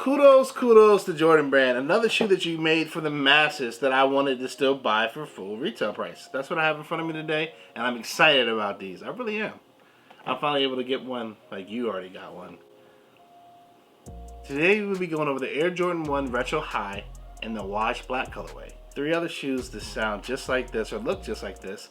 Kudos to Jordan Brand. Another shoe that you made for the masses that I wanted to still buy for full retail price. That's what I have in front of me today, and I'm excited about these. I really am. I'm finally able to get one like you already got one. Today we'll be going over the Air Jordan 1 Retro High and the Wash Black colorway. 3 other shoes that sound just like this or look just like this,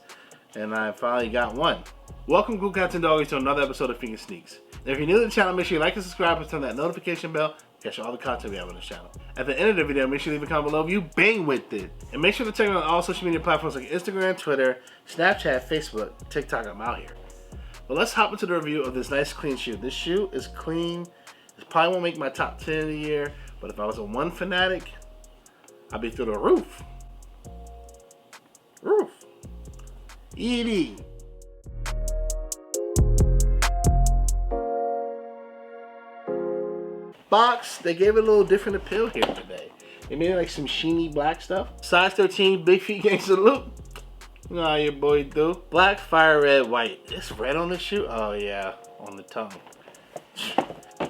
and I finally got one. Welcome, cool cats and doggies, to another episode of FiqNSneaks. If you're new to the channel, make sure you like and subscribe and turn that notification bell to catch all the content we have on the channel. At the end of the video, make sure you leave a comment below if you bang with it. And make sure to check out all social media platforms like Instagram, Twitter, Snapchat, Facebook, TikTok. I'm out here. But let's hop into the review of this nice clean shoe. This shoe is clean. It probably won't make my top 10 of the year, but if I was a one fanatic, I'd be through the roof. Edie. Box, they gave it a little different appeal here today. They made like some sheeny black stuff. Size 13, big feet gang salute. You know how your boy do. Black, fire red, white. It's red on the shoe? Oh yeah, on the tongue.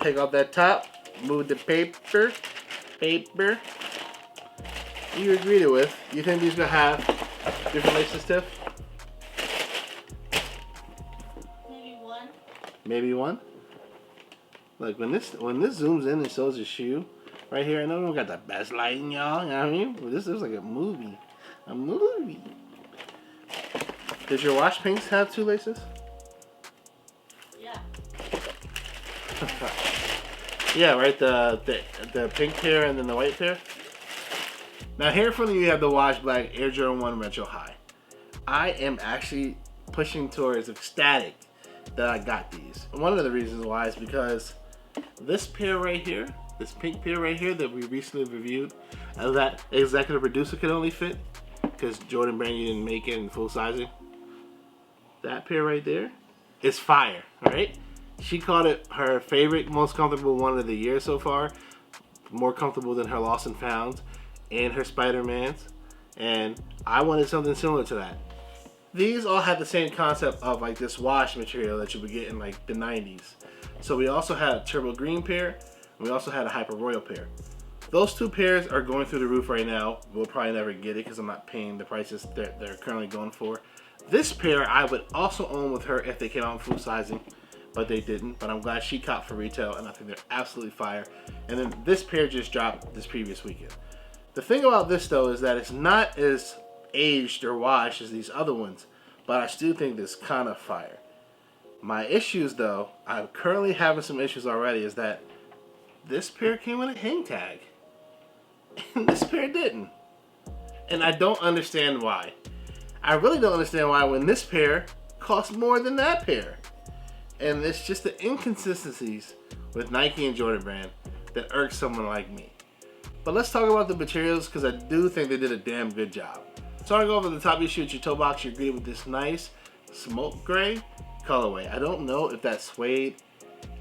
Take off that top, move the paper. You agreed it with. You think these gonna have different laces, Tiff? Maybe one? Look, when this zooms in and shows the shoe right here, I know we got the best lighting, y'all. You know what I mean? This is like a movie. A movie. Does your wash pinks have 2 laces? Yeah. Yeah, right. The pink pair and then the white pair. Now here in front of you have the Wash Black Air Jordan 1 Retro High. I am actually pushing towards ecstatic that I got these. One of the reasons why is because this pair right here, this pink pair right here that we recently reviewed, that executive producer could only fit because Jordan Brand didn't make it in full sizing. That pair right there is fire, right? She called it her favorite, most comfortable one of the year so far. More comfortable than her Lost and Found and her Spider-Mans. And I wanted something similar to that. These all have the same concept of like this wash material that you would get in like the 90s. So we also had a Turbo Green pair, and we also had a Hyper Royal pair. Those 2 pairs are going through the roof right now. We'll probably never get it because I'm not paying the prices they're currently going for. This pair I would also own with her if they came out in full sizing, but they didn't. But I'm glad she caught for retail, and I think they're absolutely fire. And then this pair just dropped this previous weekend. The thing about this though is that it's not as aged or washed as these other ones, but I still think this kind of fire. My issues though, I'm currently having some issues already, is that this pair came with a hang tag and this pair didn't. And I don't understand why. I really don't understand why when this pair costs more than that pair. And it's just the inconsistencies with Nike and Jordan Brand that irk someone like me. But let's talk about the materials because I do think they did a damn good job. So I'm gonna go over the top of your shoe at your toe box. You're greeted with this nice smoke gray colorway. I don't know if that suede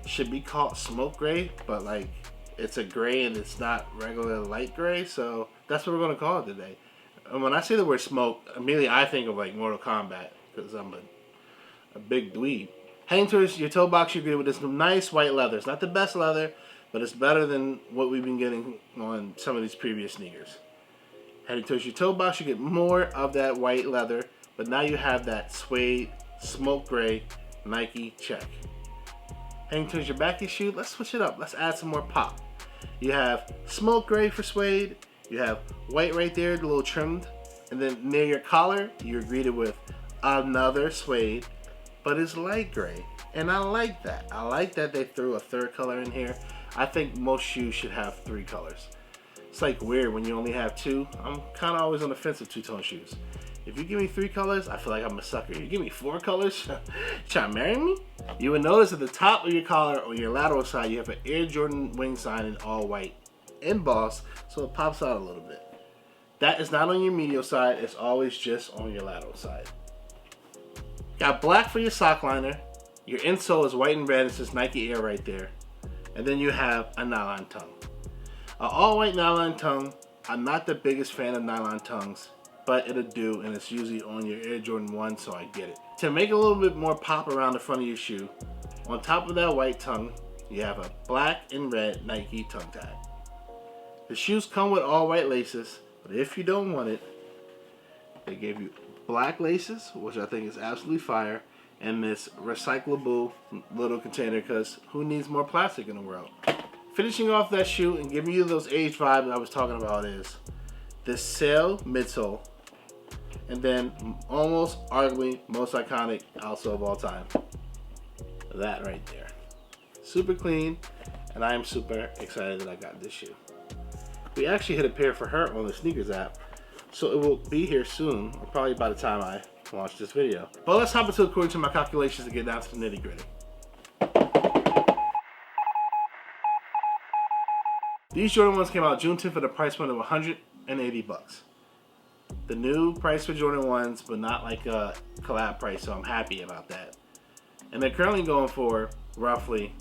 should be called smoke gray, but like it's a gray and it's not regular light gray, so that's what we're gonna call it today. And when I say the word smoke, immediately I think of like Mortal Kombat because I'm a big dweeb. Hanging towards your toe box, you're greeted with this nice white leather. It's not the best leather, but it's better than what we've been getting on some of these previous sneakers. Heading towards your toe box, you get more of that white leather, but now you have that suede, smoke gray, Nike check. Heading towards your back of your shoe, let's switch it up. Let's add some more pop. You have smoke gray for suede, you have white right there, a little trimmed, and then near your collar, you're greeted with another suede, but it's light gray. And I like that. I like that they threw a 3rd color in here. I think most shoes should have 3 colors. It's like weird when you only have 2. I'm kind of always on the fence with 2-tone shoes. If you give me 3 colors, I feel like I'm a sucker. You give me 4 colors, you trying to marry me? You would notice at the top of your collar or your lateral side, you have an Air Jordan wing sign in all white embossed, so it pops out a little bit. That is not on your medial side. It's always just on your lateral side. Got black for your sock liner. Your insole is white and red. It says Nike Air right there. And then you have a nylon tongue. An all-white nylon tongue. I'm not the biggest fan of nylon tongues, but it'll do, and it's usually on your Air Jordan 1, so I get it. To make a little bit more pop around the front of your shoe, on top of that white tongue, you have a black and red Nike tongue tag. The shoes come with all white laces, but if you don't want it, they gave you black laces, which I think is absolutely fire, and this recyclable little container, because who needs more plastic in the world? Finishing off that shoe and giving you those age vibes I was talking about is this sail midsole, and then almost arguably most iconic outsole of all time. That right there. Super clean, and I am super excited that I got this shoe. We actually hit a pair for her on the sneakers app, so it will be here soon, or probably by the time I launch this video. But let's hop into according to my calculations to get down to the nitty gritty. These Jordan 1s came out June 10th at a price point of $180. The new price for Jordan 1s, but not like a collab price, so I'm happy about that. And they're currently going for roughly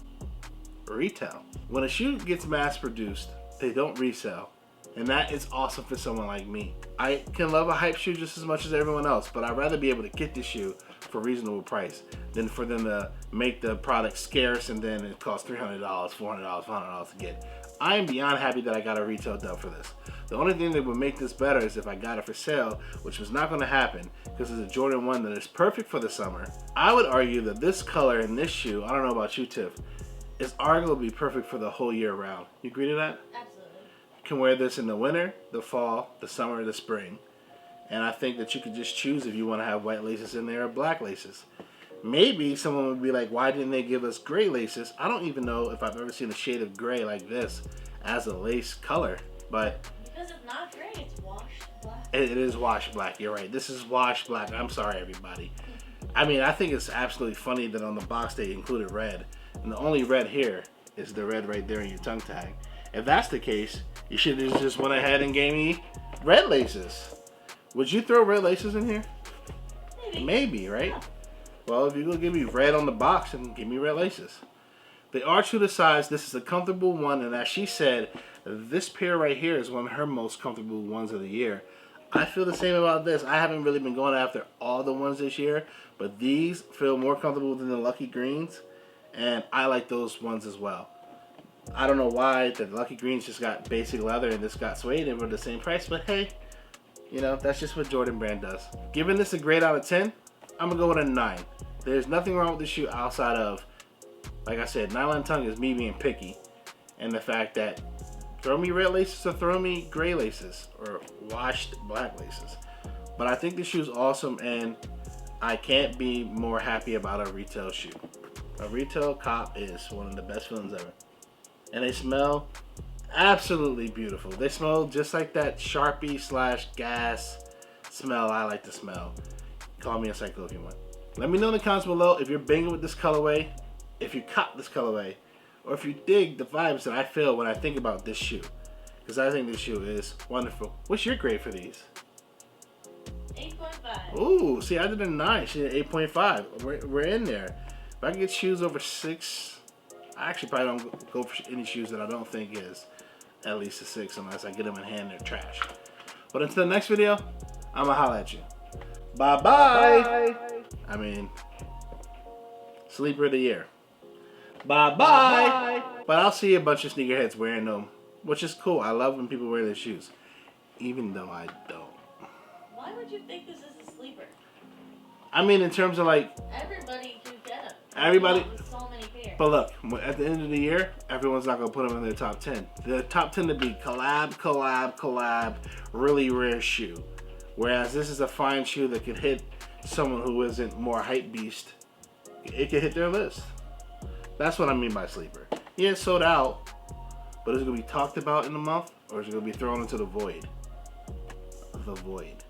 retail. When a shoe gets mass produced, they don't resell. And that is awesome for someone like me. I can love a hype shoe just as much as everyone else, but I'd rather be able to get this shoe for a reasonable price than for them to make the product scarce and then it costs $300, $400, $500 to get. I am beyond happy that I got a retail dub for this. The only thing that would make this better is if I got it for sale, which was not going to happen because it's a Jordan 1 that is perfect for the summer. I would argue that this color in this shoe, I don't know about you, Tiff, is arguably perfect for the whole year round. You agree to that? Absolutely. You can wear this in the winter, the fall, the summer, the spring. And I think that you could just choose if you want to have white laces in there or black laces. Maybe someone would be like, why didn't they give us gray laces? I don't even know if I've ever seen a shade of gray like this as a lace color, but because it's not gray, it's washed black. it is washed black. You're right. This is washed black. I'm sorry, everybody. I mean, I think it's absolutely funny that on the box they included red, and the only red here is the red right there in your tongue tag. If that's the case, you should have just went ahead and gave me red laces. Would you throw red laces in here? Maybe, right? Yeah. Well, if you're going to give me red on the box, then give me red laces. They are true to size. This is a comfortable one, and as she said, this pair right here is one of her most comfortable ones of the year. I feel the same about this. I haven't really been going after all the ones this year, but these feel more comfortable than the Lucky Greens, and I like those ones as well. I don't know why the Lucky Greens just got basic leather and this got suede and were the same price, but hey, you know, that's just what Jordan Brand does. Giving this a grade out of 10, I'm gonna go with a 9. There's nothing wrong with the shoe outside of, like I said, nylon tongue is me being picky, and the fact that throw me red laces or throw me gray laces or washed black laces. But I think the shoe's awesome, and I can't be more happy about a retail shoe. A retail cop is one of the best feelings ever. And they smell absolutely beautiful. They smell just like that Sharpie / gas smell I like to smell. Call me a psycho if you want. Let me know in the comments below if you're banging with this colorway, if you cop this colorway, or if you dig the vibes that I feel when I think about this shoe. Because I think this shoe is wonderful. What's your grade for these? 8.5. Ooh, see, I did a 9. She did 8.5. We're in there. If I can get shoes over 6, I actually probably don't go for any shoes that I don't think is at least a 6 unless I get them in hand, they're trash. But until the next video, I'm going to holla at you. Bye-bye. I mean, sleeper of the year. Bye-bye. But I'll see a bunch of sneakerheads wearing them, which is cool. I love when people wear their shoes, even though I don't. Why would you think this is a sleeper? I mean, in terms of like... Everybody can get them. Everybody... So many pairs. But look, at the end of the year, everyone's not going to put them in their top 10. The top 10 to be collab, really rare shoe. Whereas this is a fine shoe that could hit someone who isn't more hype beast. It could hit their list. That's what I mean by sleeper. Yeah, it's sold out, but is it going to be talked about in a month, or is it going to be thrown into the void? The void.